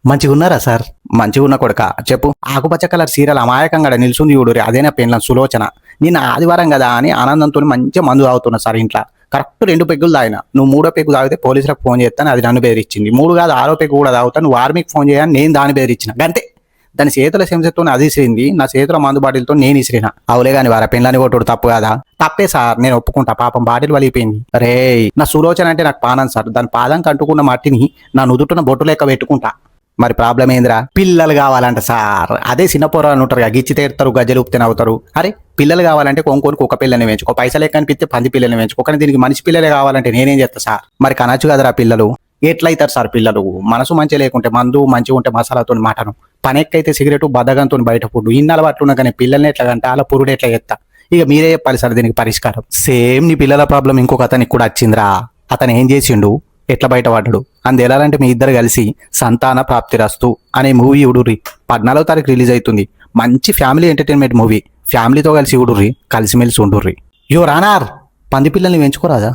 మంచిగా ఉన్నారా సార్? మంచిగా ఉన్న కొడుక చెప్పు. ఆకుపచ్చ కలర్ సీరియల్ అమాయకంగా నిల్చుంది చూడురి, అదే నా పెళ్ళం సులోచన. నిన్న ఆదివారం కదా అని ఆనందంతో మంచిగా మందు తాగుతున్నా సార్ ఇంట్లో. కరెక్ట్ 2 పెగ్గులు తాగిన. నువ్వు 3వ పెగ్గు తాగితే పోలీసులకు ఫోన్ చేస్తాను, అది నన్ను బెదిరించింది. 3 కాదు 6వ పెగ్గు కూడా తాగుతాను, నువ్వు ఆర్మీకి ఫోన్ చేయని నేను దాన్ని బెదిరించిన గంతే. దాని చేతుల శంసతో అది ఇసిరింది, నా చేతుల మందు బాటిల్తో నేను ఇసిరిన. అవులే గాని వారా పెళ్ళని కొట్టుడు తప్పు కదా? తప్పే సార్, నేను ఒప్పుకుంటా. పాపం బాటిల్ వలిగిపోయింది. రే, నా సులోచన అంటే నాకు పానం సార్. దాని పాదం కంటుకున్న మట్టిని నా నుదుటున బొట్టు లెక్క పెట్టుకుంటా. మరి ప్రాబ్లం ఏందిరా? పిల్లలు కావాలంట సార్. అదే చిన్న పోరాలు ఉంటారు, గిచ్చి తీరుతారు, గజ్జలు ఉప్తే నవ్వుతారు. అరే, పిల్లలు కావాలంటే కొనుక్కొని కుక్క పిల్లని పెంచుకో, పైసలు ఎక్కనిపిస్తే పంది పిల్లల్ని పెంచుకో. కానీ దీనికి మనిషి పిల్లలే కావాలంటే నేనేం చేస్తా సార్? మరి కనొచ్చు కదరా పిల్లలు. ఎట్లయితారు సార్ పిల్లలు? మనసు మంచి లేకుంటే మందు, మంచిగా ఉంటే మసాలాతో మటను, పనెక్కైతే సిగరెట్, బద్దగంతో బయట ఫుడ్, ఇన్ని అలవాట్లు ఉన్నా కానీ పిల్లల్ని ఎట్లా కంటే అలా పురుడు ఎట్లా చేస్తా? ఇక మీరే చెప్పాలి సార్ దీనికి పరిష్కారం. సేమ్ నీ పిల్లల ప్రాబ్లం ఇంకొక అతనికి కూడా వచ్చిందిరా. అతను ఏం చేసిండు, ఎట్లా బయటపడ్డాడు అంది ఎలాలంటే మీ ఇద్దరు కలిసి సంతాన ప్రాప్తిరస్తు అనే మూవీ ఉడుర్రి. 14వ తారీఖు రిలీజ్ అవుతుంది. మంచి ఫ్యామిలీ ఎంటర్టైన్మెంట్ మూవీ. ఫ్యామిలీతో కలిసి ఉడుర్రి, కలిసిమెలిసి ఉండుర్రి. యో రానార్, పంది పిల్లల్ని పెంచుకోరాదా?